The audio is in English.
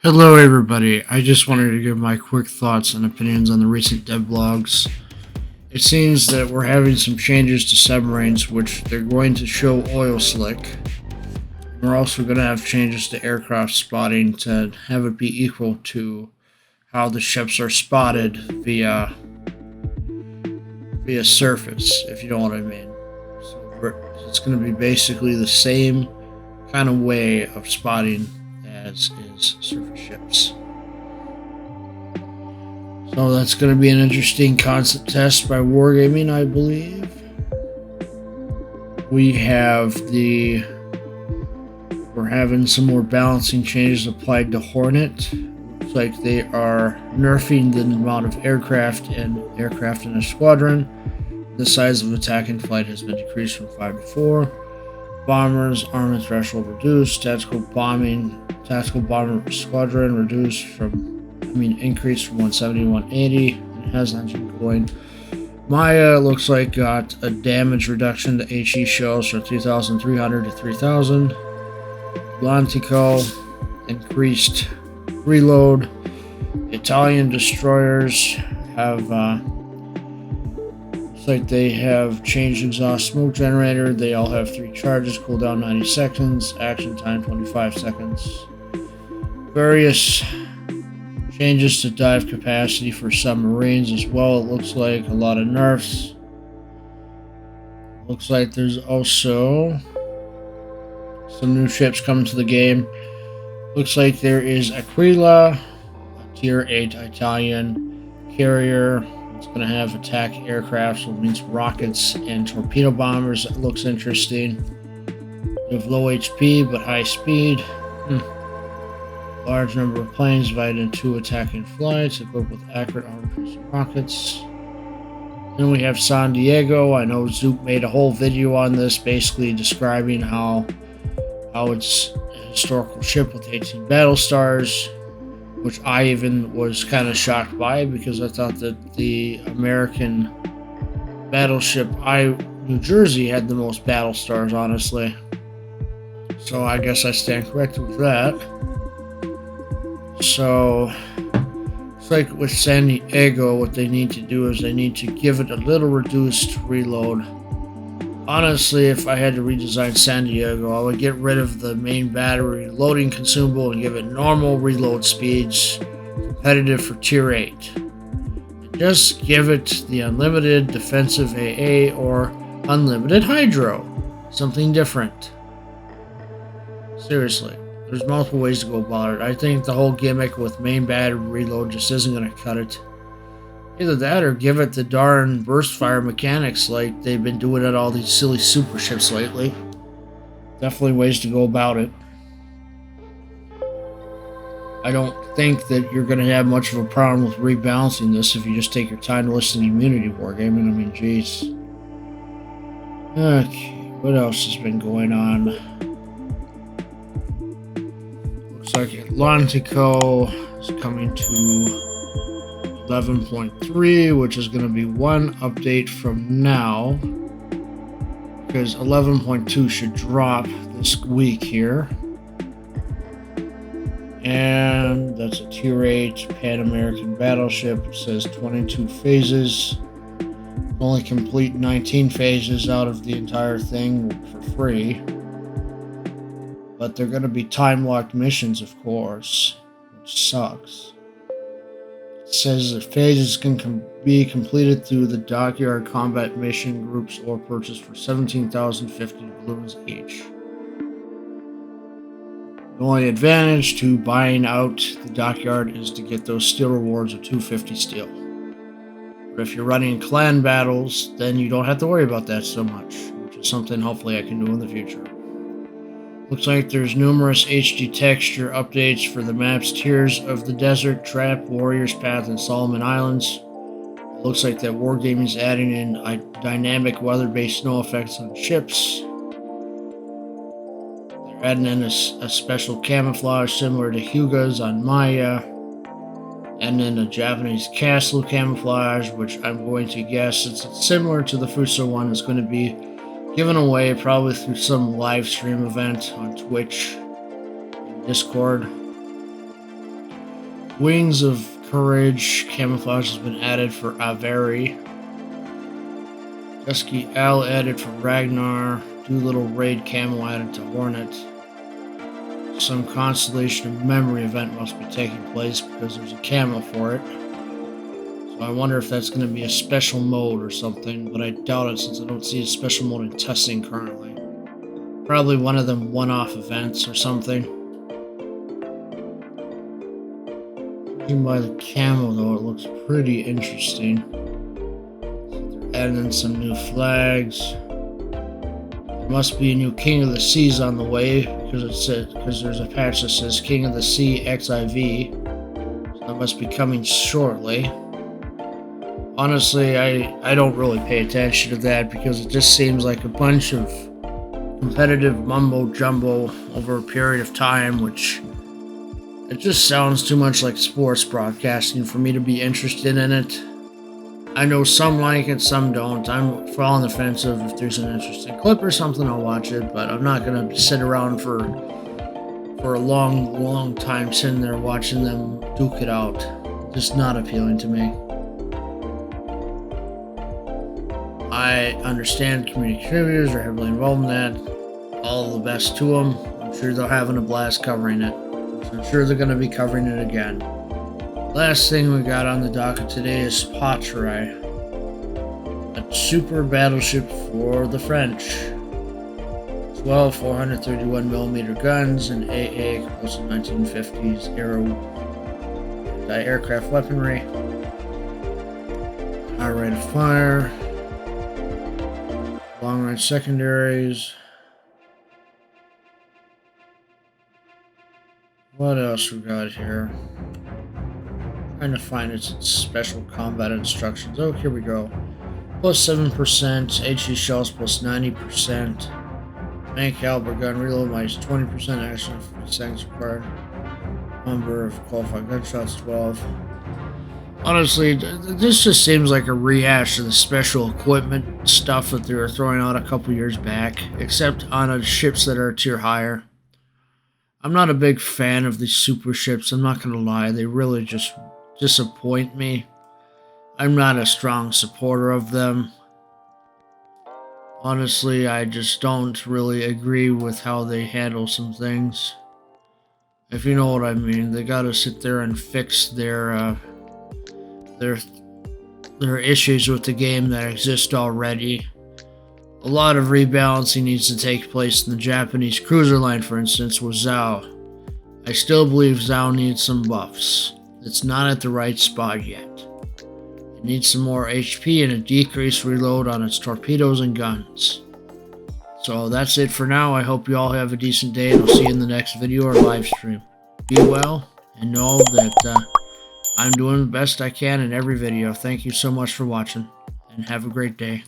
Hello, everybody. I just wanted to give my quick thoughts and opinions on the recent devlogs. It seems that we're having some changes to submarines, which they're going to show oil slick. We're also going to have changes to aircraft spotting to have it be equal to how the ships are spotted via surface, if you know what I mean. So it's going to be basically the same kind of way of spotting as is surface ships. So that's going to be an interesting concept test by Wargaming, I believe. We're having some more balancing changes applied to Hornet. Looks like they are nerfing the amount of aircraft in a squadron. The size of attacking flight has been decreased from 5 to 4. Bombers, armament threshold reduced. Tactical bomber squadron increased from 170 to 180. It has engine cooling. Maya looks like got a damage reduction to HE shells from 2,300 to 3,000. Atlantico increased reload. Italian destroyers have looks like they have changed exhaust smoke generator. They all have 3 charges, cooldown 90 seconds, action time 25 seconds. Various changes to dive capacity for submarines as well. It looks like a lot of nerfs. Looks like there's also some new ships coming to the game. Looks like there is Aquila, a tier 8 Italian carrier. It's going to have attack aircraft, so it means rockets and torpedo bombers. That looks interesting. You have low HP but high speed. Large number of planes divided into attacking flights, equipped with accurate armor-piercing rockets. Then we have San Diego. I know Zoop made a whole video on this, basically describing how it's a historical ship with 18 battle stars, which I even was kind of shocked by because I thought that the American battleship New Jersey had the most battle stars, honestly. So I guess I stand corrected with that. So it's like with San Diego, what they need to do is they need to give it a little reduced reload. Honestly, if I had to redesign San Diego, I would get rid of the main battery loading consumable and give it normal reload speeds, competitive for tier 8. Just give it the unlimited defensive AA or unlimited hydro. Something different. Seriously, there's multiple ways to go about it. I think the whole gimmick with main battery reload just isn't going to cut it. Either that or give it the darn burst fire mechanics like they've been doing at all these silly super ships lately. Definitely ways to go about it. I don't think that you're going to have much of a problem with rebalancing this if you just take your time to listen to Immunity Wargaming. I mean, jeez. Okay, what else has been going on? Looks like Atlantico is coming to 11.3, which is going to be one update from now, because 11.2 should drop this week here. And that's a tier 8 Pan-American battleship. It says 22 phases. Only complete 19 phases out of the entire thing for free. But they're going to be time-locked missions, of course, which sucks. It says that phases can be completed through the Dockyard combat mission groups or purchased for 17,050 balloons each. The only advantage to buying out the Dockyard is to get those steel rewards of 250 steel. But if you're running clan battles, then you don't have to worry about that so much, which is something hopefully I can do in the future. Looks like there's numerous HD texture updates for the maps Tears of the Desert, Trap, Warrior's Path, and Solomon Islands. It looks like that Wargaming's adding in dynamic weather-based snow effects on ships. They're adding in a special camouflage similar to Hyuga's on Maya. And then a Japanese castle camouflage, which I'm going to guess it's similar to the Fuso one, is going to be given away probably through some live stream event on Twitch and Discord. Wings of Courage camouflage has been added for Avery. Dusky Owl added for Ragnar. Doolittle Raid camo added to Hornet. Some Constellation of Memory event must be taking place because there's a camo for it. So I wonder if that's going to be a special mode or something, but I doubt it since I don't see a special mode in testing currently. Probably one of them one-off events or something. Judging by the camo though, it looks pretty interesting. They're adding in some new flags. There must be a new King of the Seas on the way because there's a patch that says King of the Sea XIV. So that must be coming shortly. Honestly, I don't really pay attention to that because it just seems like a bunch of competitive mumbo jumbo over a period of time, which it just sounds too much like sports broadcasting for me to be interested in it. I know some like it, some don't. I'm on the fence of if there's an interesting clip or something, I'll watch it, but I'm not gonna sit around for a long time sitting there watching them duke it out. Just not appealing to me. I understand community contributors are heavily involved in that. All the best to them. I'm sure they're having a blast covering it. So I'm sure they're going to be covering it again. Last thing we got on the docket today is Patrai, a super battleship for the French. 12 431mm guns and AA explosive 1950s anti-aircraft weaponry. High rate of fire. Long range secondaries. What else we got here? Trying to find its special combat instructions. Oh, here we go. Plus 7%, HE shells plus 90%. Main caliber gun reload minus 20%, action 50 seconds required. Number of qualified gunshots 12. Honestly, this just seems like a rehash of the special equipment stuff that they were throwing out a couple years back, except on ships that are a tier higher. I'm not a big fan of these super ships, I'm not going to lie. They really just disappoint me. I'm not a strong supporter of them. Honestly, I just don't really agree with how they handle some things. If you know what I mean, they gotta sit there and fix their issues with the game that exist already. A lot of rebalancing needs to take place in the Japanese cruiser line, for instance, with Zhao. I still believe Zhao needs some buffs. It's not at the right spot yet. It needs some more HP and a decreased reload on its torpedoes and guns. So that's it for now. I hope you all have a decent day, and I'll see you in the next video or live stream. Be well, and know that I'm doing the best I can in every video. Thank you so much for watching, and have a great day.